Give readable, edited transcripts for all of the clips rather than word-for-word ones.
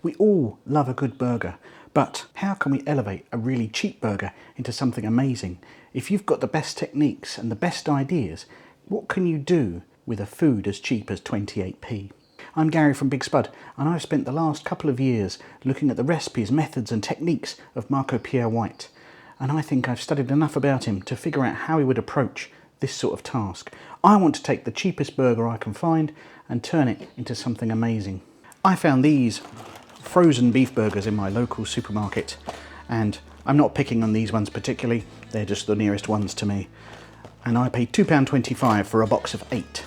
We all love a good burger, but how can we elevate a really cheap burger into something amazing? If you've got the best techniques and the best ideas, what can you do with a food as cheap as 28p? I'm Gary from Big Spud, and I've spent the last couple of years looking at the recipes, methods and techniques of Marco Pierre White, and I think I've studied enough about him to figure out how he would approach this sort of task. I want to take the cheapest burger I can find and turn it into something amazing. I found these frozen beef burgers in my local supermarket, and I'm not picking on these ones particularly, they're just the nearest ones to me. And I paid £2.25 for a box of 8.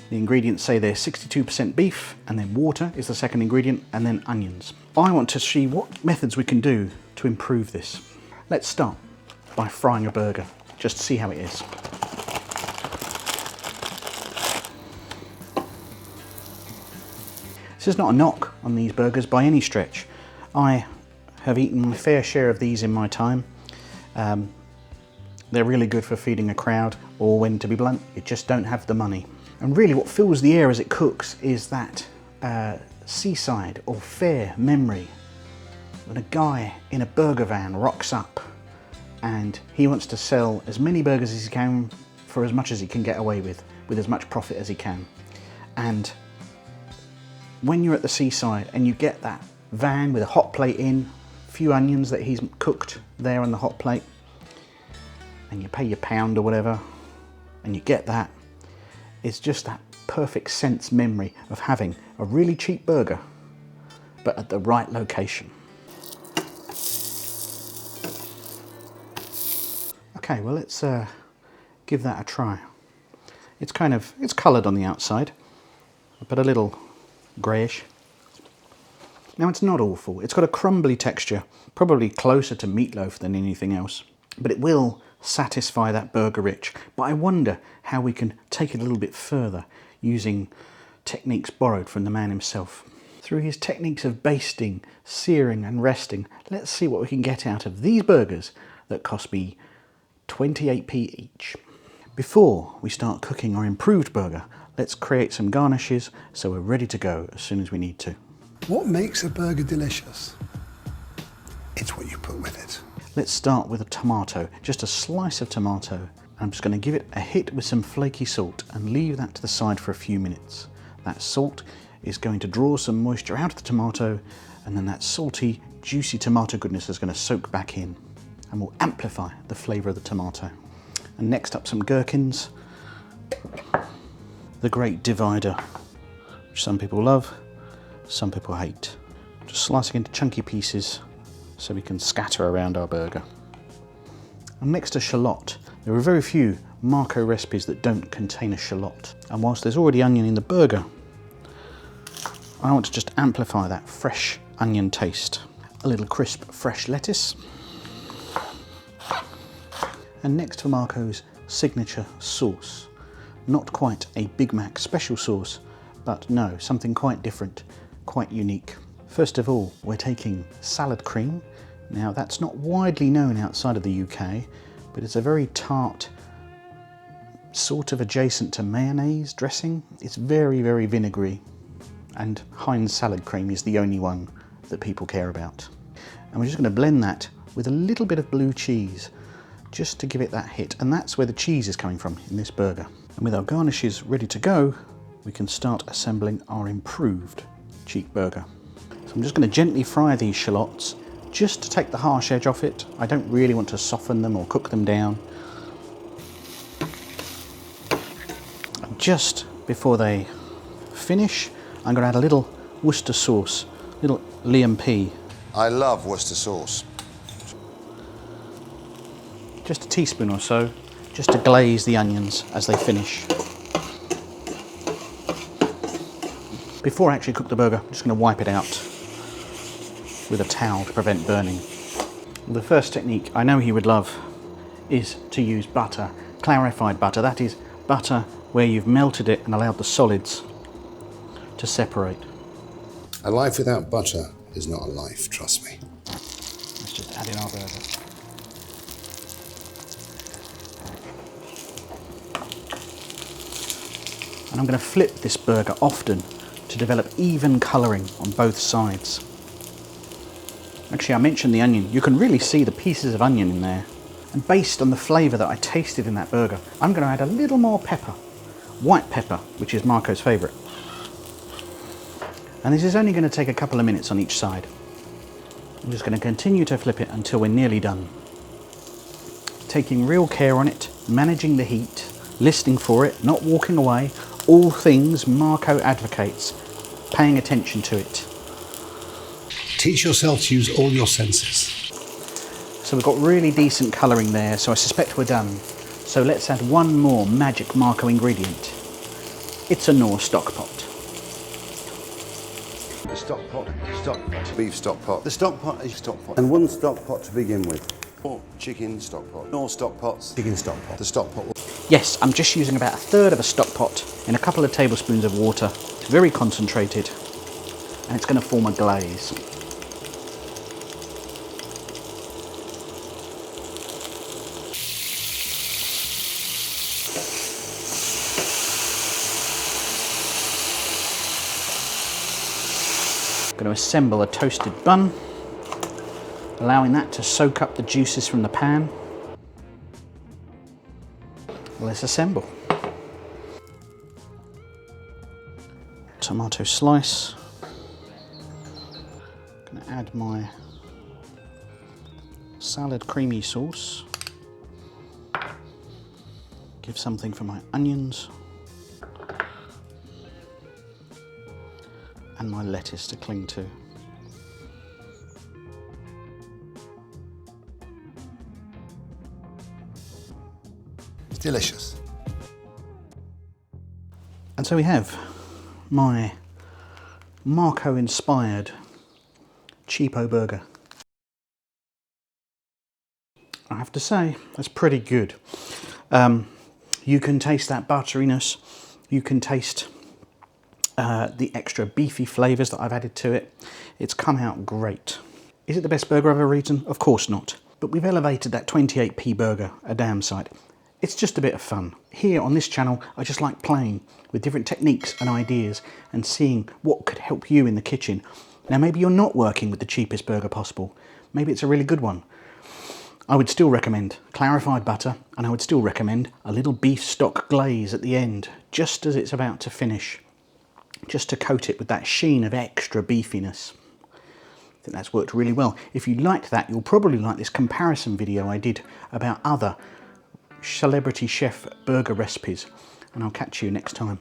The ingredients say they're 62% beef, and then water is the second ingredient, and then onions. I want to see what methods we can do to improve this. Let's start by frying a burger, just to see how it is. This is not a knock on these burgers by any stretch. I have eaten my fair share of these in my time. They're really good for feeding a crowd, or when, to be blunt, you just don't have the money. And really what fills the air as it cooks is that seaside or fair memory when a guy in a burger van rocks up and he wants to sell as many burgers as he can for as much as he can get away with as much profit as he can. And when you're at the seaside and you get that van with a hot plate in, a few onions that he's cooked there on the hot plate, and you pay your pound or whatever, and you get that, it's just that perfect sense memory of having a really cheap burger, but at the right location. Okay, well let's give that a try. It's coloured on the outside, but a little greyish. Now it's not awful. It's got a crumbly texture, probably closer to meatloaf than anything else, but it will satisfy that burger itch. But I wonder how we can take it a little bit further using techniques borrowed from the man himself. Through his techniques of basting, searing and resting, let's see what we can get out of these burgers that cost me 28p each. Before we start cooking our improved burger, let's create some garnishes so we're ready to go as soon as we need to. What makes a burger delicious? It's what you put with it. Let's start with a tomato, just a slice of tomato. I'm just going to give it a hit with some flaky salt and leave that to the side for a few minutes. That salt is going to draw some moisture out of the tomato, and then that salty, juicy tomato goodness is going to soak back in and will amplify the flavour of the tomato. And next up, some gherkins. The great divider, which some people love, some people hate. Just slicing into chunky pieces so we can scatter around our burger. And next, a shallot. There are very few Marco recipes that don't contain a shallot. And whilst there's already onion in the burger, I want to just amplify that fresh onion taste. A little crisp fresh lettuce. And next for Marco's signature sauce. Not quite a Big Mac special sauce, but no, something quite different, quite unique. First of all, we're taking salad cream. Now that's not widely known outside of the UK, but it's a very tart, sort of adjacent to mayonnaise dressing. It's very, very vinegary, and Heinz salad cream is the only one that people care about. And we're just going to blend that with a little bit of blue cheese, just to give it that hit, and that's where the cheese is coming from in this burger. And with our garnishes ready to go, we can start assembling our improved cheap burger. So I'm just going to gently fry these shallots, just to take the harsh edge off it. I don't really want to soften them or cook them down. And just before they finish, I'm going to add a little Worcester sauce, little Liam P. I love Worcester sauce. Just a teaspoon or so, just to glaze the onions as they finish. Before I actually cook the burger, I'm just going to wipe it out with a towel to prevent burning. The first technique I know he would love is to use butter, clarified butter. That is butter where you've melted it and allowed the solids to separate. A life without butter is not a life, trust me. Let's just add in our burger. And I'm going to flip this burger often to develop even colouring on both sides. Actually, I mentioned the onion. You can really see the pieces of onion in there. And based on the flavour that I tasted in that burger, I'm going to add a little more pepper. White pepper, which is Marco's favourite. And this is only going to take a couple of minutes on each side. I'm just going to continue to flip it until we're nearly done. Taking real care on it, managing the heat, listening for it, not walking away. All things Marco advocates, paying attention to it. Teach yourself to use all your senses. So we've got really decent colouring there, so I suspect we're done. So let's add one more magic Marco ingredient. It's a Knorr stock pot. The stock pot, Beef stock pot. the stock pot is Stock pot. and one stock pot to begin with. Or chicken stock pot. Knorr stock pots. Chicken stock pot. The stock pot. Yes, I'm just using about 1/3 of a stock pot in a couple of tablespoons of water. It's very concentrated and it's going to form a glaze. I'm going to assemble a toasted bun, allowing that to soak up the juices from the pan. Let's assemble. Tomato slice. I'm going to add my salad creamy sauce. Give something for my onions. And my lettuce to cling to. It's delicious. And so we have my Marco inspired cheapo burger. I have to say, that's pretty good. You can taste that butteriness. You can taste the extra beefy flavours that I've added to it. It's come out great. Is it the best burger I've ever eaten? Of course not. But we've elevated that 28p burger a damn sight. It's just a bit of fun. Here on this channel, I just like playing with different techniques and ideas and seeing what could help you in the kitchen. Now maybe you're not working with the cheapest burger possible. Maybe it's a really good one. I would still recommend clarified butter, and I would still recommend a little beef stock glaze at the end, just as it's about to finish. Just to coat it with that sheen of extra beefiness. I think that's worked really well. If you liked that, you'll probably like this comparison video I did about other celebrity chef burger recipes. And I'll catch you next time.